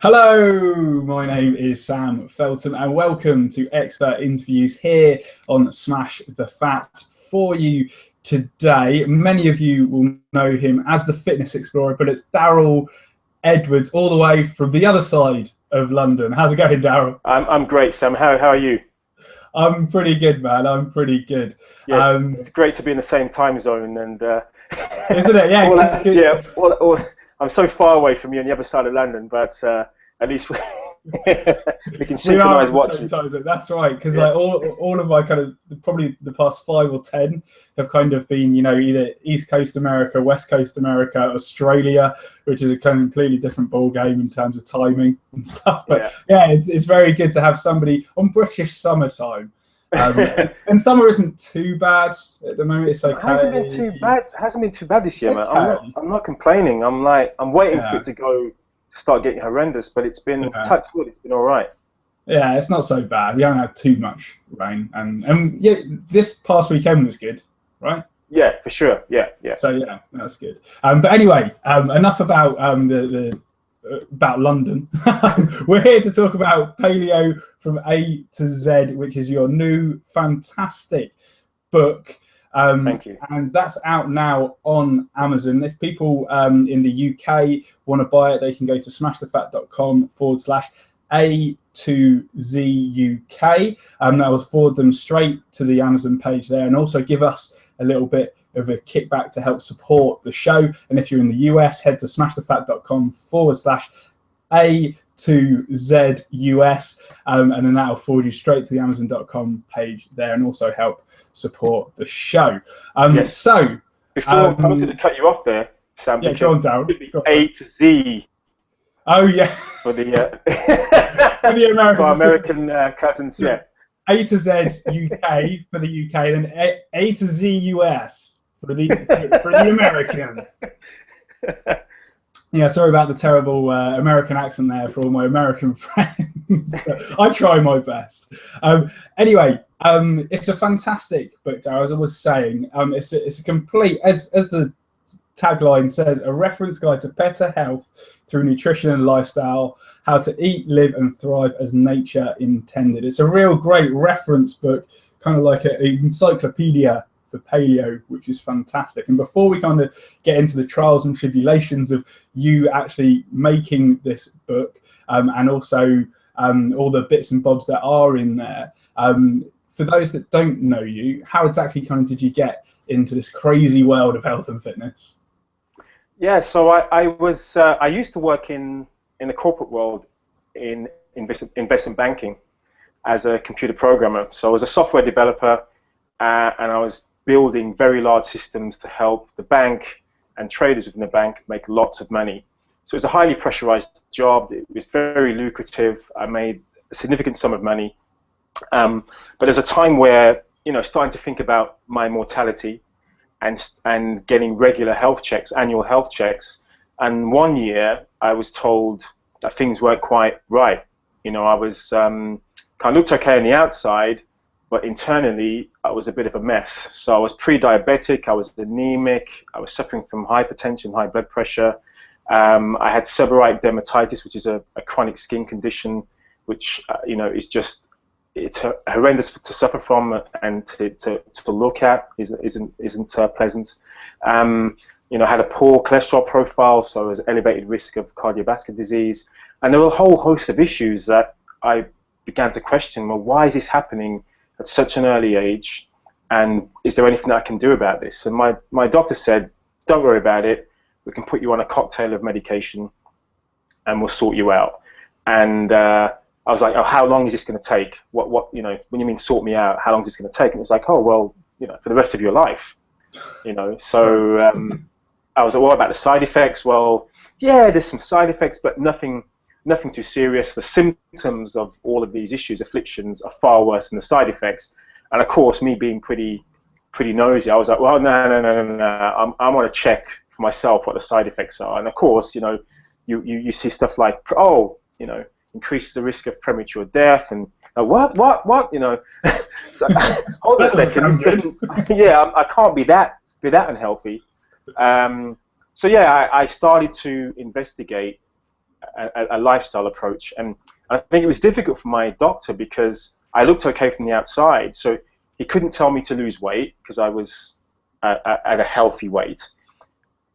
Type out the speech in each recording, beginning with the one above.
Hello, my name is Sam Felton and welcome to Expert Interviews here on Smash the Fat. For you today, many of you will know him as the Fitness Explorer, but it's Daryl Edwards all the way from the other side of London. How's it going, Daryl? I'm great, Sam. How are you? I'm pretty good, man. I'm pretty good. Yeah, it's great to be in the same time zone, and isn't it? Yeah, I'm so far away from you on the other side of London, but at least we can synchronize watches. That's right, because like all of my kind of probably the past 5 or 10 have kind of been, you know, either East Coast America, West Coast America, Australia, which is a kind of completely different ball game in terms of timing and stuff. But yeah, it's very good to have somebody on British summertime. And summer isn't too bad at the moment. It's okay. It hasn't been too bad. It hasn't been too bad this year, man. I'm not complaining. I'm waiting for it to start getting horrendous, but it's been touch wood. It's been all right. Yeah, it's not so bad. We haven't had too much rain, and yeah, this past weekend was good, right? Yeah, for sure. Yeah. So yeah, that's good. But anyway, enough about about London. We're here to talk about Paleo from A to Z, which is your new fantastic book. Thank you. And that's out now on Amazon. If people in the UK want to buy it, they can go to smashthefat.com/A2ZUK. That will forward them straight to the Amazon page there, and also give us a little bit of a kickback to help support the show. And if you're in the US, head to smashthefat.com/A2ZUS, and then that'll forward you straight to the Amazon.com page there, and also help support the show. Yes. So before I wanted to cut you off there, Sam. Yeah, go on, Daryl. A to Z. Oh yeah. For the for the American cousins. Yeah. A to Z UK for the UK, then A to Z US for the Americans. Yeah, sorry about the terrible American accent there for all my American friends. I try my best. Anyway, it's a fantastic book, Darryl. As I was saying, it's a complete, as the tagline says, a reference guide to better health through nutrition and lifestyle, how to eat, live, and thrive as nature intended. It's a real great reference book, kind of like an encyclopedia for paleo, which is fantastic. And before we kind of get into the trials and tribulations of you actually making this book, and also all the bits and bobs that are in there, for those that don't know you, how exactly kind of did you get into this crazy world of health and fitness? Yeah, so I used to work in the corporate world in investment banking as a computer programmer. So I was a software developer, and I was building very large systems to help the bank and traders within the bank make lots of money. So it was a highly pressurized job. It was very lucrative. I made a significant sum of money. But there's a time where, you know, starting to think about my mortality and getting regular health checks, annual health checks. And one year I was told that things weren't quite right. You know, I was kind of looked okay on the outside, but internally I was a bit of a mess. So I was pre-diabetic, I was anemic, I was suffering from hypertension, high blood pressure. I had seborrheic dermatitis, which is a chronic skin condition, which you know, is just, it's horrendous to suffer from and to look at. Isn't pleasant. You know, I had a poor cholesterol profile, so there was elevated risk of cardiovascular disease, and there were a whole host of issues that I began to question. Well, why is this happening at such an early age, and is there anything that I can do about this? And my doctor said, don't worry about it. We can put you on a cocktail of medication, and we'll sort you out. And I was like, oh, how long is this going to take? What, you know, when you mean sort me out, how long is this going to take? And it's like, oh, well, you know, for the rest of your life, you know. So I was like, what about the side effects? Well, yeah, there's some side effects, but nothing too serious. The symptoms of all of these issues, afflictions, are far worse than the side effects. And of course, me being pretty nosy, I was like, well, no. I want to check for myself what the side effects are. And of course, you know, you see stuff like, oh, you know, increases the risk of premature death, and what, you know. So, hold on a second. Yeah, I can't be that unhealthy. So yeah, I started to investigate a lifestyle approach. And I think it was difficult for my doctor because I looked okay from the outside, so he couldn't tell me to lose weight because I was at a healthy weight.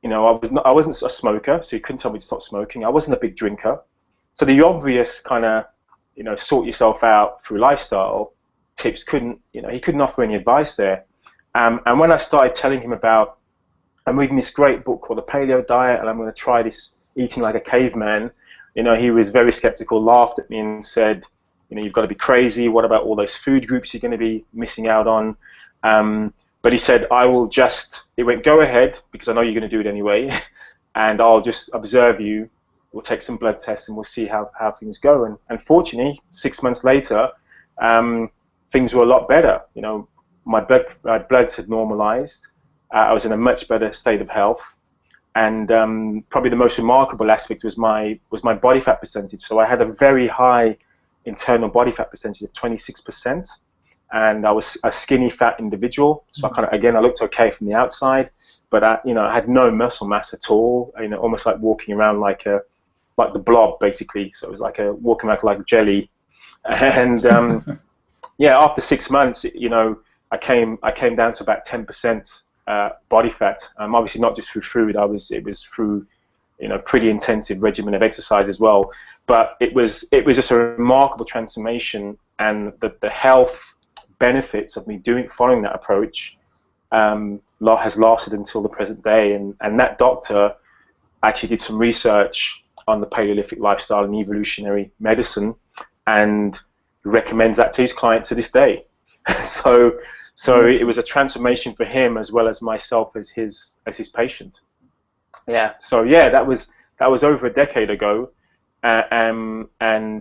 You know, I wasn't a smoker, so he couldn't tell me to stop smoking. I wasn't a big drinker, so the obvious kind of, you know, sort yourself out through lifestyle tips he couldn't offer any advice there. And when I started telling him about, I'm reading this great book called The Paleo Diet, and I'm going to try this eating like a caveman, you know, he was very skeptical, laughed at me and said, you know, you've got to be crazy. What about all those food groups you're going to be missing out on? But he said, it went, go ahead, because I know you're going to do it anyway, and I'll just observe you. We'll take some blood tests and we'll see how things go. And unfortunately, 6 months later, things were a lot better. You know, my bloods had normalized. I was in a much better state of health. And probably the most remarkable aspect was my body fat percentage. So I had a very high internal body fat percentage of 26%, and I was a skinny fat individual. So I looked okay from the outside, but I had no muscle mass at all. You know, almost like walking around like the blob, basically. So it was like walking around like jelly. And yeah, after 6 months, you know, I came down to about 10%. Body fat, obviously not just through food. It was through, you know, pretty intensive regimen of exercise as well. But it was just a remarkable transformation, and the health benefits of me following that approach has lasted until the present day. And that doctor actually did some research on the Paleolithic lifestyle and evolutionary medicine, and recommends that to his clients to this day. So it was a transformation for him as well as myself as his patient. Yeah. So yeah, that was over a decade ago, and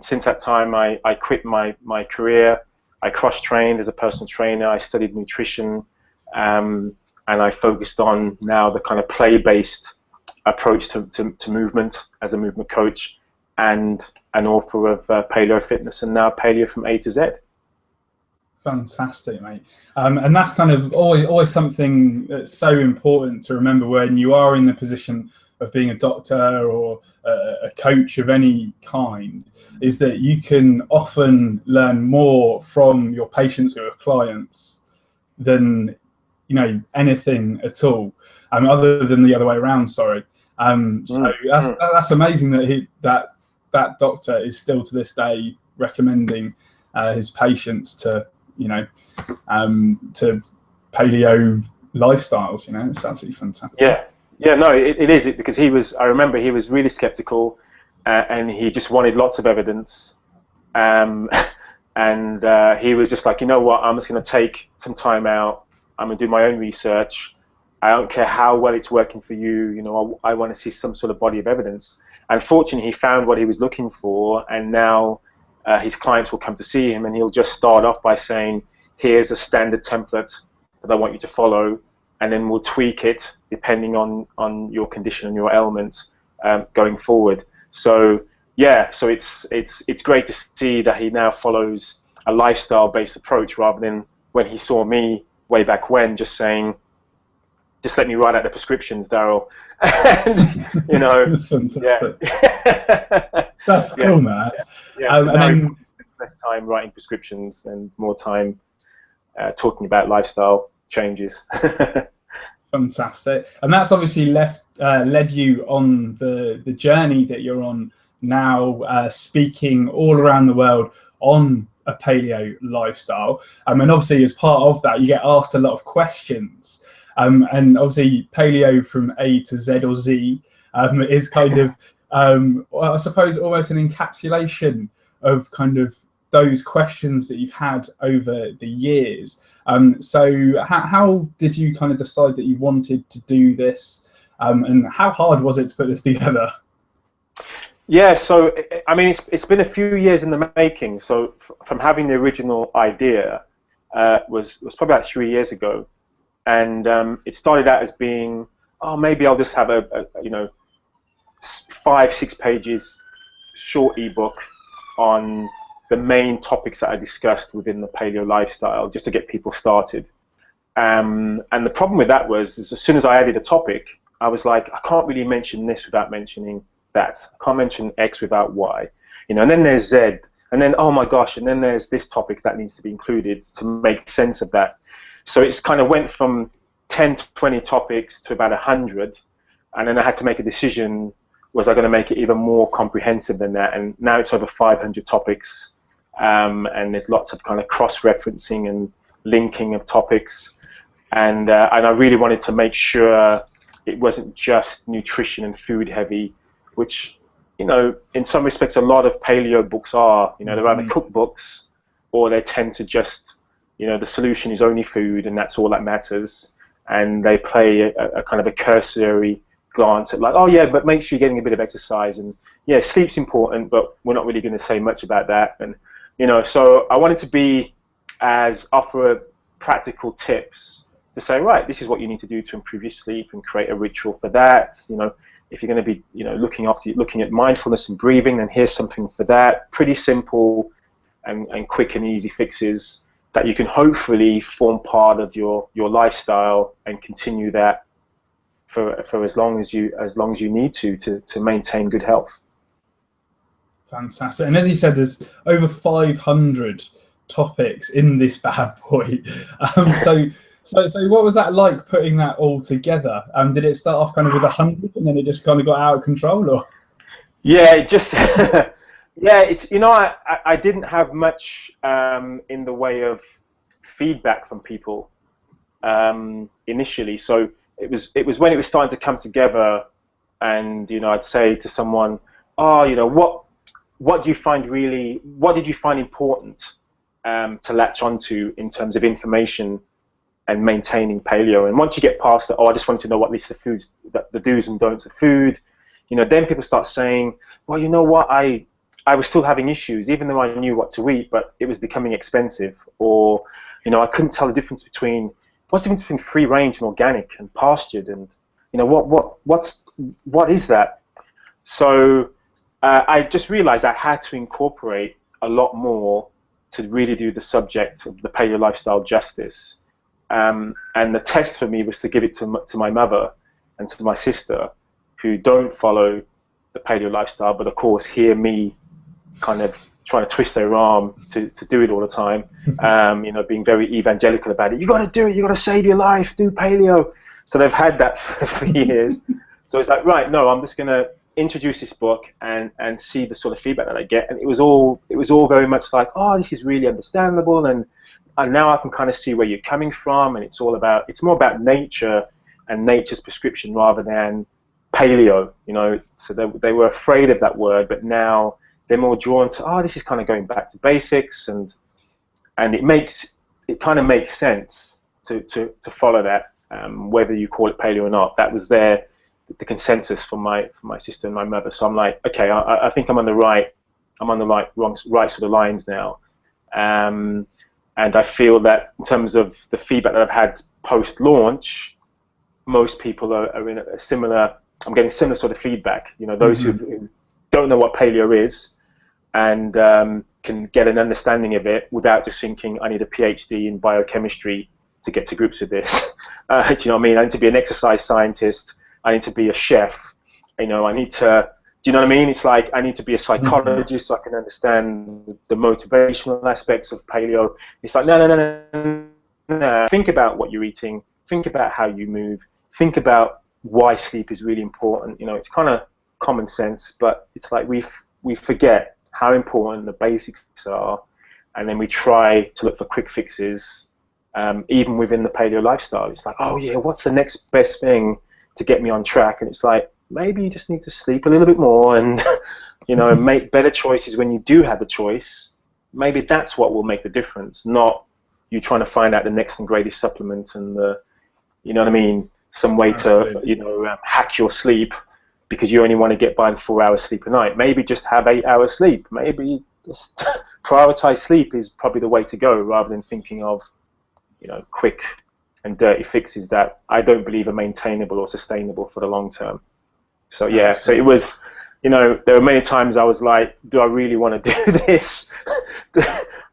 since that time I quit my career. I cross-trained as a personal trainer. I studied nutrition, and I focused on now the kind of play-based approach to movement as a movement coach, and an author of Paleo Fitness, and now Paleo from A to Z. Fantastic, mate. And that's kind of always something that's so important to remember when you are in the position of being a doctor or a coach of any kind, is that you can often learn more from your patients or your clients than, you know, anything at all, other than the other way around, sorry. So that's amazing that that doctor is still to this day recommending his patients to, you know, to paleo lifestyles. You know, it's absolutely fantastic. Yeah, no, it is, because I remember he was really skeptical, and he just wanted lots of evidence, and he was just like, you know what, I'm just going to take some time out, I'm going to do my own research, I don't care how well it's working for you, you know, I want to see some sort of body of evidence. And fortunately, he found what he was looking for, and now his clients will come to see him, and he'll just start off by saying, here's a standard template that I want you to follow, and then we'll tweak it depending on your condition and your ailments going forward. So yeah, so it's great to see that he now follows a lifestyle-based approach, rather than when he saw me way back when just saying, just let me write out the prescriptions, Daryl. And, you know, that's fantastic. Yeah. That's cool, man. Yeah, so now he spends less time writing prescriptions and more time talking about lifestyle changes. Fantastic. And that's obviously led you on the journey that you're on now, speaking all around the world on a paleo lifestyle. And obviously, as part of that, you get asked a lot of questions. And obviously, paleo from A to Z or Z is kind of, I suppose, almost an encapsulation of kind of those questions that you've had over the years. So how did you kind of decide that you wanted to do this, and how hard was it to put this together? Yeah, so I mean, it's been a few years in the making. So from having the original idea was probably about 3 years ago, and it started out as being, oh, maybe I'll just have a 5-6 pages short ebook on the main topics that I discussed within the paleo lifestyle, just to get people started. And the problem with that was, as soon as I added a topic, I was like, I can't really mention this without mentioning that. I can't mention X without Y. You know, and then there's Z, and then, oh my gosh, and then there's this topic that needs to be included to make sense of that. So it's kind of went from 10 to 20 topics to about 100, and then I had to make a decision, was I going to make it even more comprehensive than that? And now it's over 500 topics, and there's lots of kind of cross-referencing and linking of topics, and I really wanted to make sure it wasn't just nutrition and food heavy, which, you know, in some respects a lot of paleo books are. You know, they're either cookbooks, or they tend to just, you know, the solution is only food and that's all that matters, and they play a kind of a cursory glance at, like, oh yeah, but make sure you're getting a bit of exercise, and yeah, sleep's important, but we're not really going to say much about that. And, you know, so I wanted to offer practical tips to say, right, this is what you need to do to improve your sleep, and create a ritual for that. You know, if you're going to be, you know, looking at mindfulness and breathing, then here's something for that. Pretty simple and quick and easy fixes that you can hopefully form part of your lifestyle and continue that for as long as you need to maintain good health. Fantastic. And as you said, there's over 500 topics in this bad boy. So what was that like, putting that all together? Did it start off kind of with 100 and then it just kind of got out of control, or? Yeah, it just yeah, it's, you know, I didn't have much in the way of feedback from people initially. So it was when it was starting to come together, and, you know, I'd say to someone, oh, you know, what did you find important to latch onto in terms of information and maintaining paleo? And once you get past that, oh, I just wanted to know what list of foods, the do's and don'ts of food, you know, then people start saying, well, you know what, I was still having issues, even though I knew what to eat, but it was becoming expensive. Or, you know, I couldn't tell the difference between, what's the difference between free range and organic and pastured, and, you know, what is that? So I just realized I had to incorporate a lot more to really do the subject of the paleo lifestyle justice. And the test for me was to give it to my mother and to my sister, who don't follow the paleo lifestyle, but of course hear me kind of trying to twist their arm to do it all the time. You know, being very evangelical about it. You got to do it. You got to save your life. Do paleo. So they've had that for years. So it's like, right, no, I'm just going to introduce this book and see the sort of feedback that I get. And it was all very much like, oh, this is really understandable, and now I can kind of see where you're coming from, and it's more about nature and nature's prescription rather than paleo, you know. So they were afraid of that word, but now they're more drawn to, oh, this is kind of going back to basics, and it kind of makes sense to follow that, whether you call it paleo or not. That was the consensus for my sister and my mother. So I'm like, okay, I think I'm on the right sort of lines now. And I feel that in terms of the feedback that I've had post-launch, most people are in a similar, I'm getting similar sort of feedback. You know, those who don't know what paleo is and can get an understanding of it without just thinking, I need a PhD in biochemistry to get to grips with this. Do you know what I mean? I need to be an exercise scientist. I need to be a chef. You know, I need to, do you know what I mean? It's like, I need to be a psychologist so I can understand the motivational aspects of paleo. It's like, no. Think about what you're eating. Think about how you move. Think about why sleep is really important. You know, it's kind of common sense, but it's like we forget how important the basics are, and then we try to look for quick fixes, even within the paleo lifestyle. It's like, oh yeah, what's the next best thing to get me on track? And it's like, maybe you just need to sleep a little bit more and, you know, make better choices when you do have the choice. Maybe that's what will make the difference, not you trying to find out the next and greatest supplement and you know what I mean, some way to, you know, hack your sleep because you only want to get by on 4 hours sleep a night. Maybe just have 8 hours sleep. Maybe just prioritize sleep is probably the way to go, rather than thinking of, you know, quick and dirty fixes that I don't believe are maintainable or sustainable for the long term. So yeah, so it was, you know, there were many times I was like, do I really want to do this?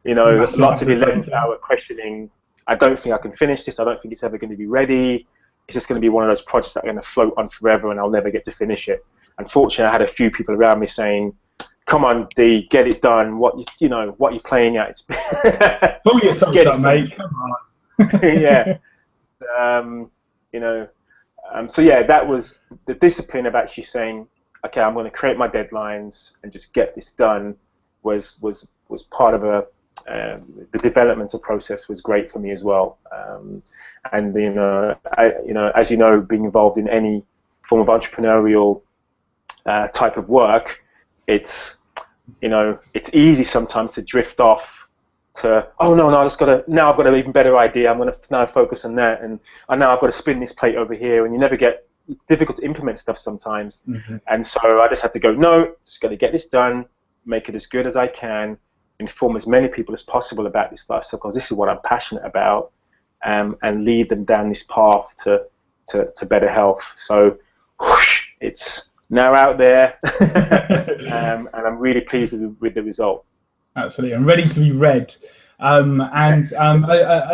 You know, lots of 11-hour questioning. I don't think I can finish this. I don't think it's ever going to be ready. It's just going to be one of those projects that are going to float on forever and I'll never get to finish it. unfortunately, I had a few people around me saying, "Come on, D, get it done. What you playing at? Pull yourself up, mate. Come on." Yeah. So yeah, that was the discipline of actually saying, okay, I'm going to create my deadlines and just get this done. Was part of the developmental process was great for me as well. And as you know, being involved in any form of entrepreneurial type of work, it's easy sometimes to drift off to, oh no, I've got an even better idea. I'm going to now focus on that, and now I've got to spin this plate over here, and it's difficult to implement stuff sometimes. Mm-hmm. And so I just had to go, no, just got to get this done, make it as good as I can, inform as many people as possible about this lifestyle, because this is what I'm passionate about, and lead them down this path to better health. So whoosh, it's now out there, and I'm really pleased with the result. Absolutely, and ready to be read. A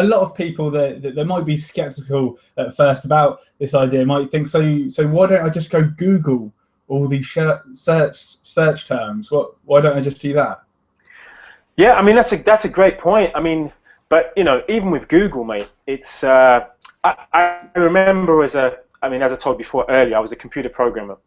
lot of people that might be skeptical at first about this idea might think, so why don't I just go Google all these search terms? Why don't I just do that? Yeah, I mean that's a great point. I mean, but even with Google, mate, it's I remember as I told before earlier, I was a computer programmer,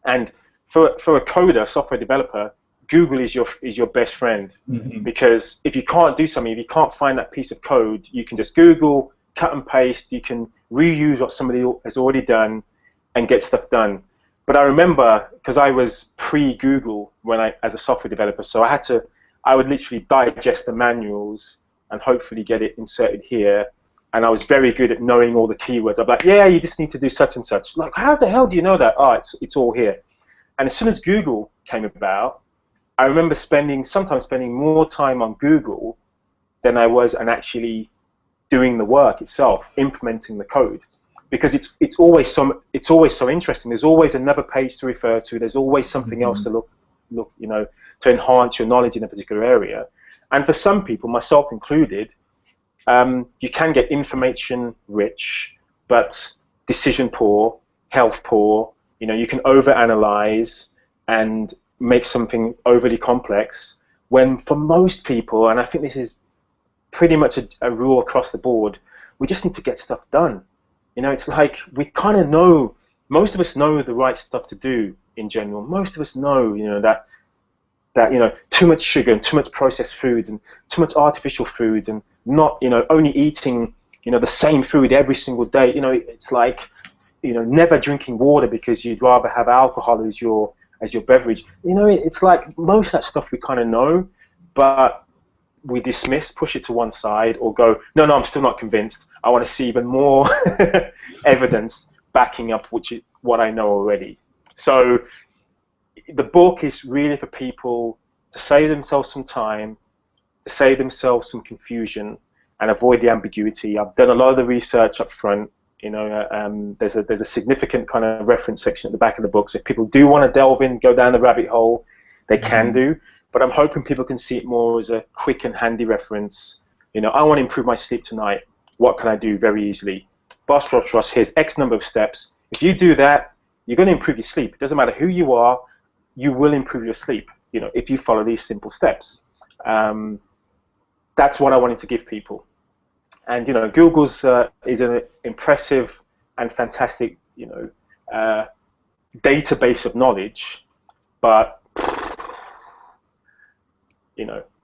and for a coder, software developer, Google is your best friend. Mm-hmm. Because if you can't do something, if you can't find that piece of code, you can just Google, cut and paste, you can reuse what somebody has already done and get stuff done. But I remember, because I was pre-Google as a software developer, so I would literally digest the manuals and hopefully get it inserted here. And I was very good at knowing all the keywords. I'm like, yeah, you just need to do such and such. Like, how the hell do you know that? Oh, it's all here. And as soon as Google came about, I remember sometimes spending more time on Google than I was on actually doing the work itself, implementing the code, because it's always so interesting. There's always another page to refer to. There's always something Mm-hmm. else to look, to enhance your knowledge in a particular area. And for some people, myself included, you can get information rich, but decision poor, health poor. You can overanalyze and make something overly complex, when for most people, and I think this is pretty much a rule across the board, we just need to get stuff done. It's like we kind of know, most of us know the right stuff to do in general. Most of us know, that too much sugar and too much processed foods and too much artificial foods, and not, only eating, the same food every single day. It's like, never drinking water because you'd rather have alcohol as your beverage. It's like most of that stuff we kind of know, but we dismiss, push it to one side, or go, no, I'm still not convinced. I want to see even more evidence backing up what I know already. So the book is really for people to save themselves some time, to save themselves some confusion, and avoid the ambiguity. I've done a lot of the research up front. There's a significant kind of reference section at the back of the book. So if people do want to delve in, go down the rabbit hole, they can do. But I'm hoping people can see it more as a quick and handy reference. I want to improve my sleep tonight. What can I do very easily? Boss, here's X number of steps. If you do that, you're going to improve your sleep. It doesn't matter who you are, you will improve your sleep, if you follow these simple steps. That's what I wanted to give people. And Google's is an impressive and fantastic database of knowledge, but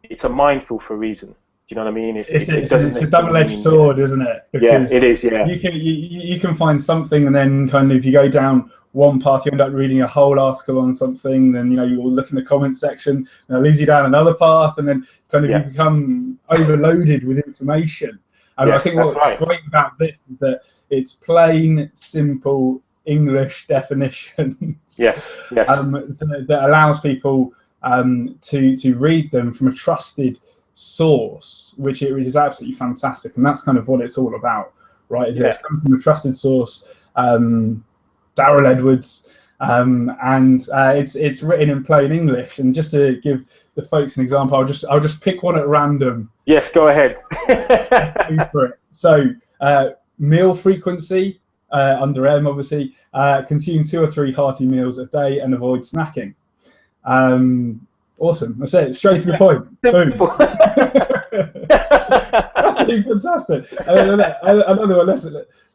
it's a minefield for a reason. Do you know what I mean? It's a double-edged sword, isn't it? Because it is. Yeah. You can find something, and then kind of if you go down one path, you end up reading a whole article on something. Then you will look in the comment section, and it leads you down another path, and then kind of you become overloaded with information. And I think what's great about this is that it's plain, simple English definitions. Yes. That allows people to read them from a trusted source, which it is absolutely fantastic. And that's kind of what it's all about, right? It's coming from a trusted source, Daryl Edwards, and it's written in plain English. And just to give the folks an example, I'll just pick one at random. Yes, go ahead. Let's go for it. So, meal frequency, under M, obviously. Consume 2 or 3 hearty meals a day and avoid snacking. Awesome. That's it. Straight to the point. Boom. Absolutely fantastic. Another one.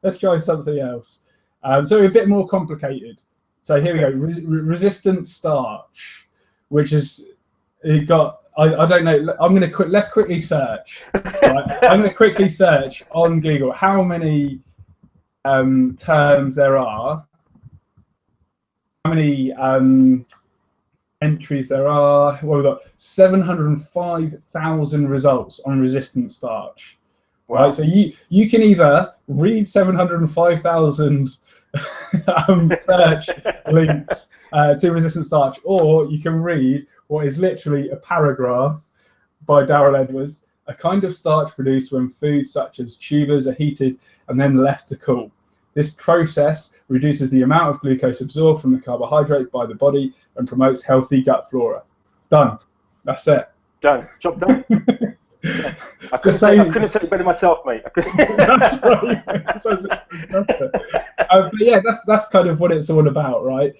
Let's try something else. So a bit more complicated. So here we go. Resistant starch, which is it got. I don't know. Let's quickly search. Right? I'm going to quickly search on Google how many terms there are. How many entries there are? Well, we've got 705,000 results on resistant starch. Wow. Right, so you can either read 705,000 search links to resistant starch, or you can read what is literally a paragraph by Daryl Edwards, a kind of starch produced when foods such as tubers are heated and then left to cool. This process reduces the amount of glucose absorbed from the carbohydrate by the body and promotes healthy gut flora. Done. That's it. Done. Job done. Yeah. I couldn't have said it better myself, mate. That's right. That's fantastic. But yeah, that's kind of what it's all about, right?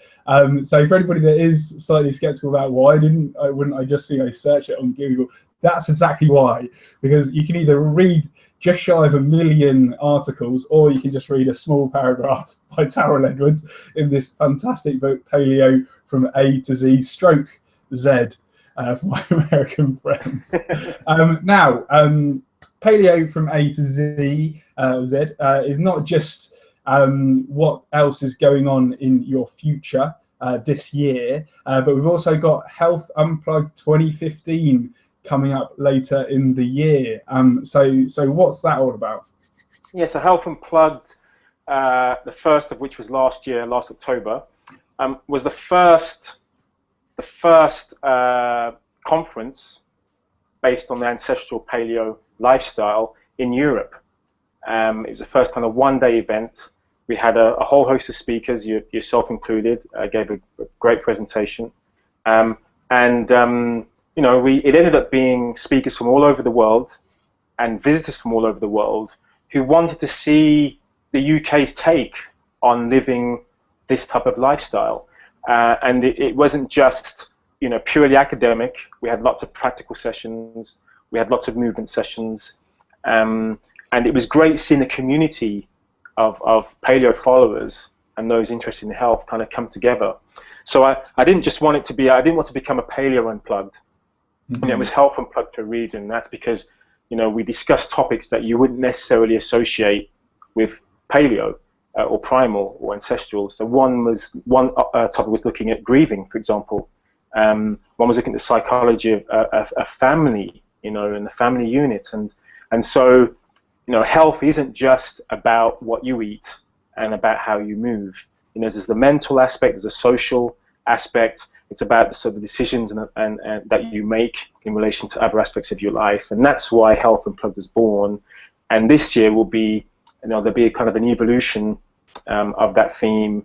So for anybody that is slightly skeptical about why wouldn't I just search it on Google, that's exactly why. Because you can either read just shy of 1 million articles, or you can just read a small paragraph by Daryl Edwards in this fantastic book, Paleo from A to Z, stroke Z, for my American friends. Now, Paleo from A to Z, is not just what else is going on in your future this year, but we've also got Health Unplugged 2015 coming up later in the year. So what's that all about? Yeah, so Health Unplugged, the first of which was last October, was the first conference based on the ancestral paleo lifestyle in Europe. It was the first kind of one-day event. We had a whole host of speakers, yourself included, gave a great presentation. It ended up being speakers from all over the world and visitors from all over the world who wanted to see the UK's take on living this type of lifestyle. And it wasn't just purely academic. We had lots of practical sessions. We had lots of movement sessions. And it was great seeing the community of paleo followers and those interested in health kind of come together. So I didn't want to become a Paleo Unplugged. Mm-hmm. And it was Health Unplugged for a reason. That's because, we discussed topics that you wouldn't necessarily associate with paleo or primal or ancestral. So one topic was looking at grieving, for example. One was looking at the psychology of a family, and the family unit. And so, health isn't just about what you eat and about how you move. There's the mental aspect, there's a social aspect. It's about the sort of decisions and that you make in relation to other aspects of your life, and that's why Health Unplugged was born. And this year will be, there'll be kind of an evolution of that theme,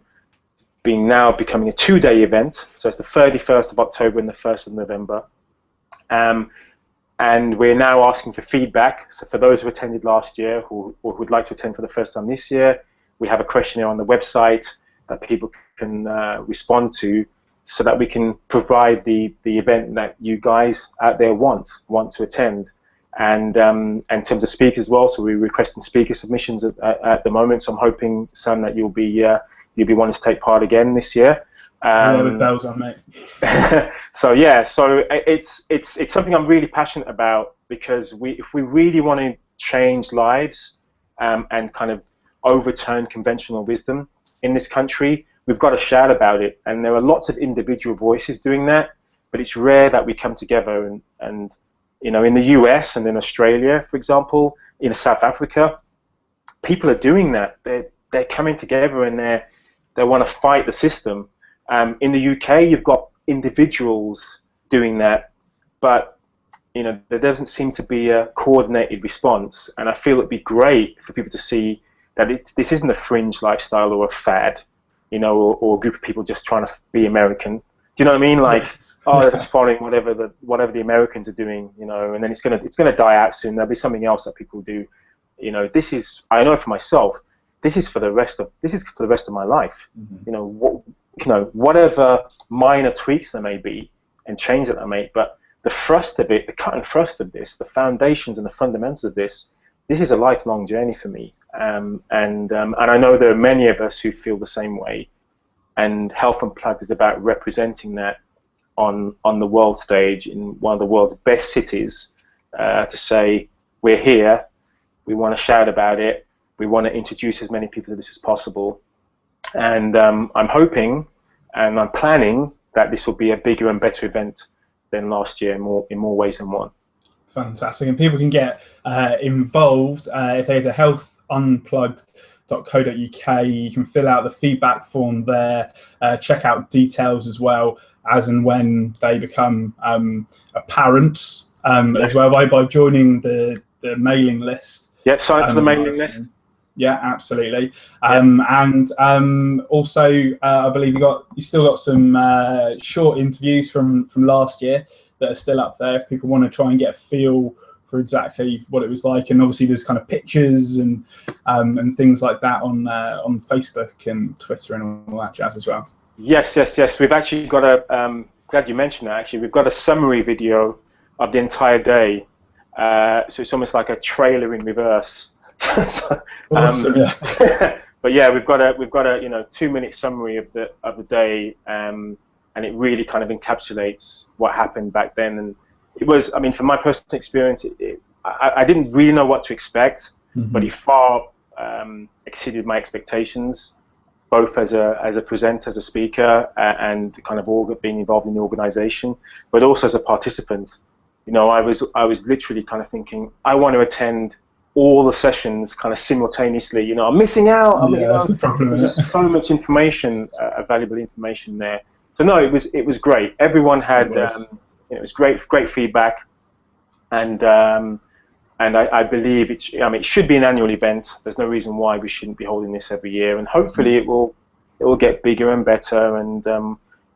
becoming a 2-day event. So it's the 31st of October and the 1st of November. And we're now asking for feedback. So for those who attended last year or who would like to attend for the first time this year, we have a questionnaire on the website that people can respond to, so that we can provide the event that you guys out there want to attend. And in terms of speakers as well, so we're requesting speaker submissions at the moment. So I'm hoping, Sam, that you'll be wanting to take part again this year. With bells on, mate. So it's something I'm really passionate about, because if we really want to change lives and kind of overturn conventional wisdom in this country, we've got to shout about it. And there are lots of individual voices doing that, but it's rare that we come together. And in the US and in Australia, for example, in South Africa, people are doing that. They're coming together and they want to fight the system. In the UK, you've got individuals doing that, but there doesn't seem to be a coordinated response. And I feel it'd be great for people to see that this isn't a fringe lifestyle or a fad, or a group of people just trying to be American. Do you know what I mean? Like, they're just following whatever the Americans are doing, and then it's gonna die out soon. There'll be something else that people do. I know for myself, this is for the rest of my life. Whatever minor tweaks there may be and change that I make, but the thrust of it, the cut and thrust of this, the foundations and the fundamentals of this is a lifelong journey for me. And I know there are many of us who feel the same way. And Health Unplugged is about representing that on the world stage in one of the world's best cities, to say, we're here, we want to shout about it, we want to introduce as many people to this as possible. And I'm hoping and I'm planning that this will be a bigger and better event than last year in more ways than one. Fantastic. And people can get involved if they go to healthunplugged.co.uk. You can fill out the feedback form there, check out details as well as and when they become apparent as well by joining the mailing list. Yep, sign up to the mailing list. Yeah, absolutely. And also, I believe you still got some short interviews from last year that are still up there if people want to try and get a feel for exactly what it was like. And obviously, there's kind of pictures and things like that on Facebook and Twitter and all that jazz as well. Yes. We've actually got glad you mentioned that. Actually, we've got a summary video of the entire day. So it's almost like a trailer in reverse. Awesome, yeah. But yeah, we've got a 2-minute summary of the day, and it really kind of encapsulates what happened back then. And it was, I mean, from my personal experience, I didn't really know what to expect, but it far exceeded my expectations, both as a presenter, as a speaker, and kind of being involved in the organization, but also as a participant. I was literally kind of thinking, I want to attend all the sessions kind of simultaneously. I'm missing out. That's the problem. There's just so much information, valuable information there. So no, it was great. Everyone had it was great feedback, and I believe it should be an annual event. There's no reason why we shouldn't be holding this every year, and hopefully it will get bigger and better, and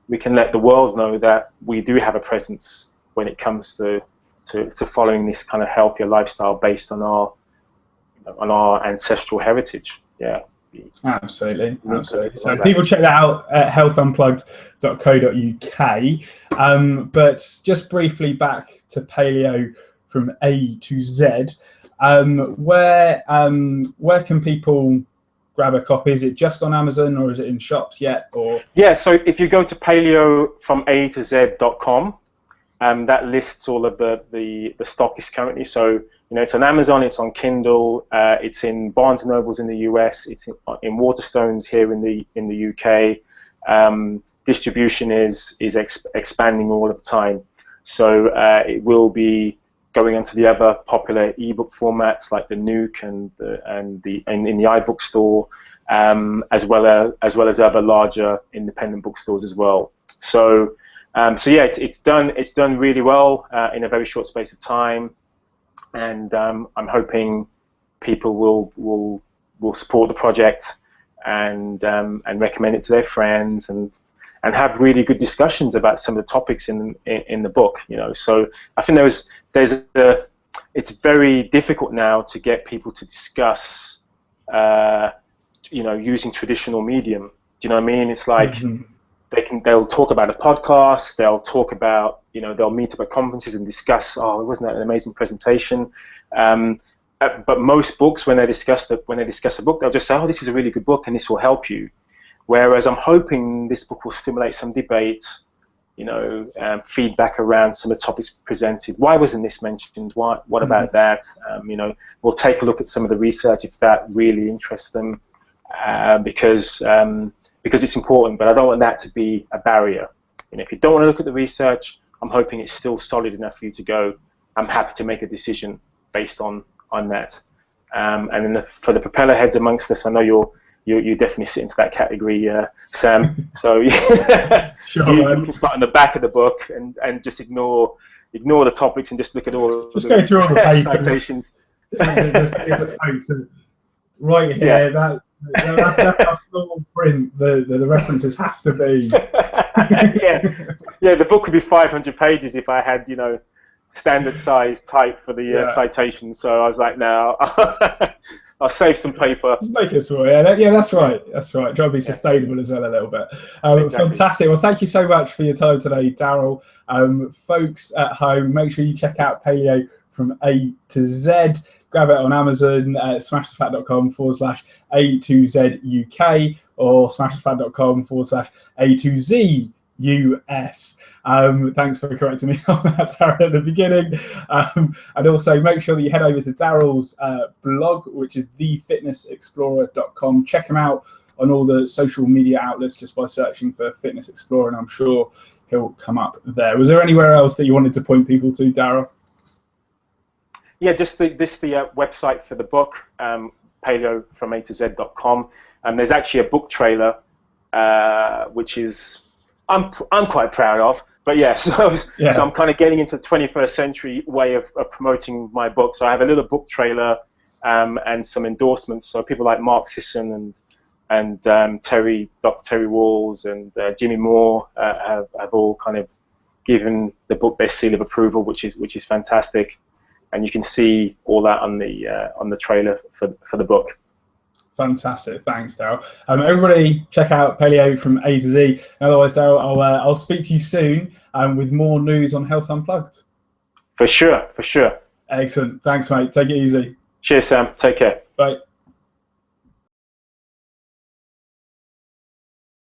we can let the world know that we do have a presence when it comes to following this kind of healthier lifestyle based on our ancestral heritage. Yeah. Absolutely. So people check that out at healthunplugged.co.uk. But just briefly back to Paleo from A to Z. Where can people grab a copy? Is it just on Amazon or is it in shops yet? Or yeah, so if you go to paleofromatoz.com, that lists all of the stock is currently. So it's on Amazon, it's on Kindle, it's in Barnes and Nobles in the US, it's in Waterstones here in the UK. Distribution is expanding all of the time. So it will be going onto the other popular ebook formats like the Nook and in the iBook store, as well as other larger independent bookstores as well. So yeah, it's done really well in a very short space of time. And I'm hoping people will support the project and recommend it to their friends and have really good discussions about some of the topics in the book. So I think it's very difficult now to get people to discuss using traditional medium. Do you know what I mean? It's like they'll talk about a podcast, they'll talk about, they'll meet up at conferences and discuss, wasn't that an amazing presentation? But most books, when they discuss a book, they'll just say, this is a really good book and this will help you. Whereas I'm hoping this book will stimulate some debate, feedback around some of the topics presented. Why wasn't this mentioned? What about that? We'll take a look at some of the research if that really interests them, because it's important, but I don't want that to be a barrier. If you don't want to look at the research, I'm hoping it's still solid enough for you to go, I'm happy to make a decision based on that. And then for the propeller heads amongst us, I know you definitely sit into that category, Sam. So sure, you can start in the back of the book and just ignore the topics and just look at all just go through all the papers. Citations. Just see the quotes right here. Yeah. That's our small print. The references have to be. Yeah. The book would be 500 pages if I had standard size type for the citation. So I was like, no, I'll save some paper. Just make it small. Yeah, that's right. That's right. Try to be sustainable as well a little bit. Exactly. Fantastic. Well, thank you so much for your time today, Daryl. Folks at home, make sure you check out Paleo from A to Z. Grab it on Amazon, smashthefat.com/A2Z UK or smashthefat.com/A2Z US. Thanks for correcting me on that, Darryl, at the beginning. And also make sure that you head over to Daryl's blog, which is thefitnessexplorer.com. Check him out on all the social media outlets just by searching for Fitness Explorer, and I'm sure he'll come up there. Was there anywhere else that you wanted to point people to, Daryl? Yeah, just the website for the book, Paleo from A to Z.com. There's actually a book trailer, which is I'm quite proud of. But yeah, so I'm kind of getting into the 21st century way of promoting my book. So I have a little book trailer and some endorsements. So people like Mark Sisson and Dr. Terry Walls and Jimmy Moore have all kind of given the book their seal of approval, which is fantastic. And you can see all that on the trailer for the book. Fantastic, thanks, Daryl. Everybody, check out Paleo from A to Z. Otherwise, Daryl, I'll speak to you soon with more news on Health Unplugged. For sure. Excellent. Thanks, mate. Take it easy. Cheers, Sam. Take care. Bye.